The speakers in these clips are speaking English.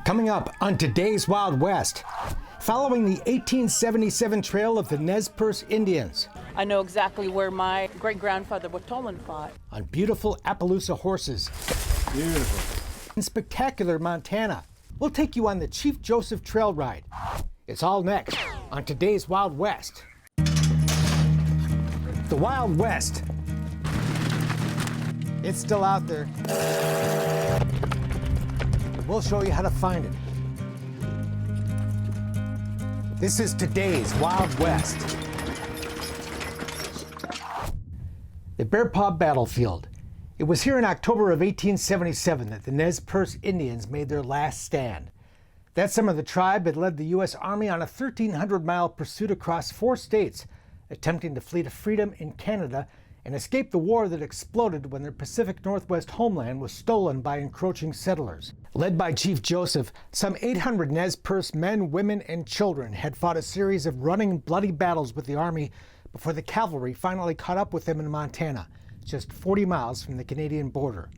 Coming up on today's Wild West, following the 1877 trail of the Nez Perce Indians. I know exactly where my great-grandfather Watolan fought. On beautiful Appaloosa horses. Beautiful. In spectacular Montana. We'll take you on the Chief Joseph Trail Ride. It's all next on today's Wild West. The Wild West. It's still out there. We'll show you how to find it. This is today's Wild West. The Bear Paw Battlefield. It was here in October of 1877 that the Nez Perce Indians made their last stand. That summer, the tribe had led the U.S. Army on a 1,300-mile pursuit across 4 states, attempting to flee to freedom in Canada and escape the war that exploded when their Pacific Northwest homeland was stolen by encroaching settlers. Led by Chief Joseph, some 800 Nez Perce men, women, and children had fought a series of running, bloody battles with the Army before the cavalry finally caught up with them in Montana, just 40 miles from the Canadian border.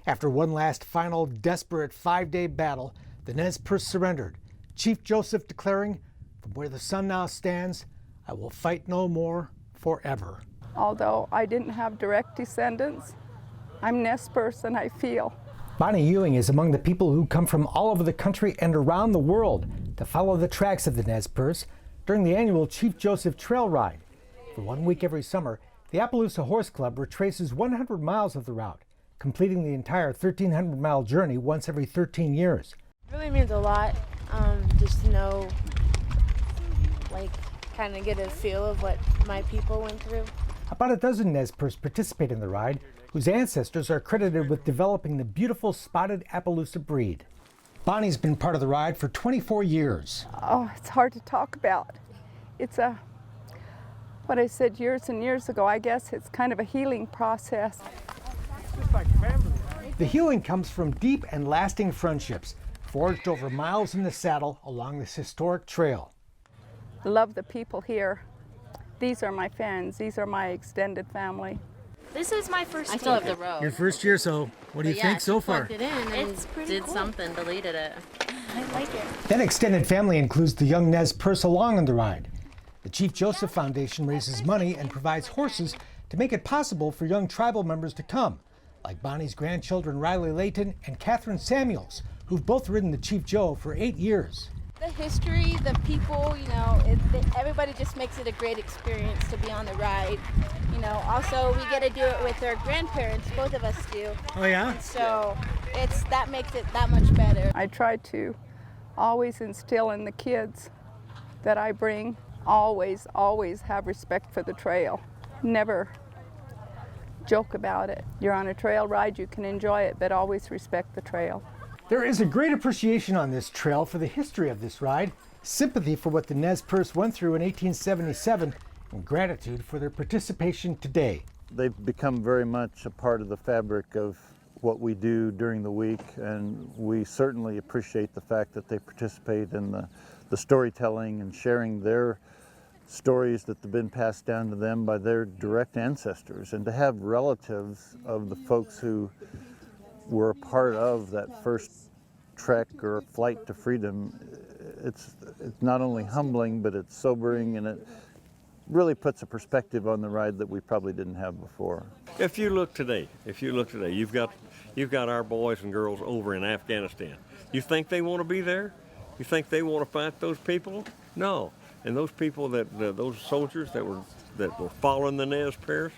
After one last final, desperate 5-day battle, the Nez Perce surrendered, Chief Joseph declaring, "From where the sun now stands, I will fight no more forever." Although I didn't have direct descendants, I'm Nez Perce and I feel. Bonnie Ewing is among the people who come from all over the country and around the world to follow the tracks of the Nez Perce during the annual Chief Joseph Trail Ride. For 1 week every summer, the Appaloosa Horse Club retraces 100 miles of the route, completing the entire 1,300-mile journey once every 13 years. It really means a lot, just to know, kind of get a feel of what my people went through. About a dozen Nez Perce participate in the ride, whose ancestors are credited with developing the beautiful spotted Appaloosa breed. Bonnie's been part of the ride for 24 years. Oh, it's hard to talk about. It's what I said years and years ago, I guess it's kind of a healing process. Just like family. The healing comes from deep and lasting friendships, forged over miles in the saddle along this historic trail. I love the people here. These are my friends. These are my extended family. This is my first I still have the road. Your first year, so what do you think so far? It in and It's pretty did cool. something, deleted it. I like it. That extended family includes the young Nez Perce along on the ride. The Chief Joseph Foundation raises money and provides horses to make it possible for young tribal members to come, like Bonnie's grandchildren Riley Layton and Catherine Samuels, who've both ridden the Chief Joe for 8 years. The history, the people, everybody just makes it a great experience to be on the ride. Also we get to do it with their grandparents, both of us do. Oh yeah? So that makes it that much better. I try to always instill in the kids that I bring, always have respect for the trail. Never joke about it. You're on a trail ride, you can enjoy it, but always respect the trail. There is a great appreciation on this trail for the history of this ride, sympathy for what the Nez Perce went through in 1877, and gratitude for their participation today. They've become very much a part of the fabric of what we do during the week, and we certainly appreciate the fact that they participate in the storytelling and sharing their stories that have been passed down to them by their direct ancestors, and to have relatives of the folks who were a part of that first trek or flight to freedom. It's not only humbling, but it's sobering, and it really puts a perspective on the ride that we probably didn't have before. If you look today, you've got our boys and girls over in Afghanistan. You think they want to be there? You think they want to fight those people? No. And those people those soldiers that were following the Nez Perce,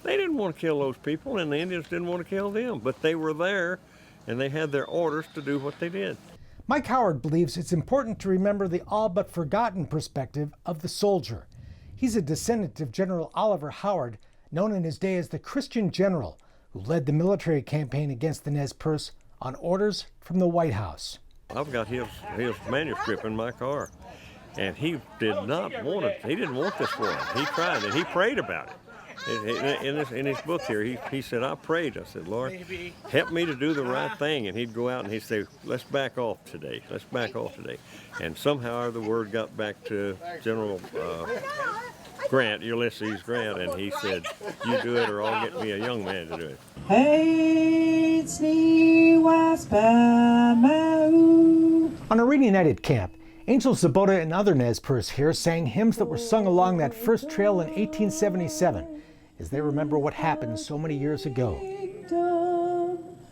they didn't want to kill those people, and the Indians didn't want to kill them, but they were there, and they had their orders to do what they did. Mike Howard believes it's important to remember the all but forgotten perspective of the soldier. He's a descendant of General Oliver Howard, known in his day as the Christian General, who led the military campaign against the Nez Perce on orders from the White House. I've got his manuscript in my car, and he didn't want this for him. He tried, and he prayed about it. In his book here, he said, I prayed. I said, Lord, help me to do the right thing. And he'd go out and he'd say, let's back off today. Let's back off today. And somehow the word got back to General Grant, Ulysses Grant, and he said, you do it or I'll get me a young man to do it. Hey, it's me, Waspa, Mau. On a rainy night at camp, Angel Zabota and other Nez Perce here sang hymns that were sung along that first trail in 1877 as they remember what happened so many years ago.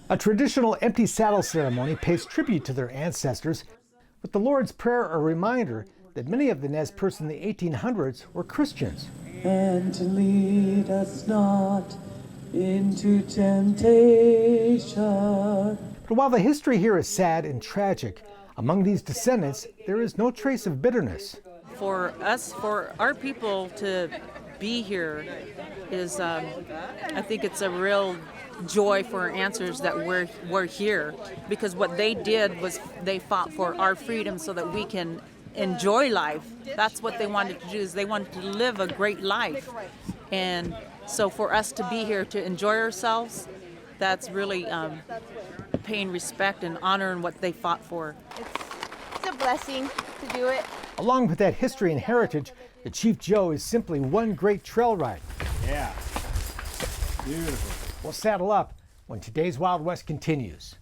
A traditional empty saddle ceremony pays tribute to their ancestors, with the Lord's Prayer a reminder that many of the Nez Perce in the 1800s were Christians. And to lead us not into temptation. But while the history here is sad and tragic, among these descendants, there is no trace of bitterness. For us, for our people to be here is, I think it's a real joy for our ancestors that we're here, because what they did was they fought for our freedom so that we can enjoy life. That's what they wanted to do, is they wanted to live a great life. And so for us to be here to enjoy ourselves, that's really paying respect and honoring what they fought for. It's a blessing to do it. Along with that history and heritage, the Chief Joe is simply one great trail ride. Yeah, beautiful. We'll saddle up when today's Wild West continues.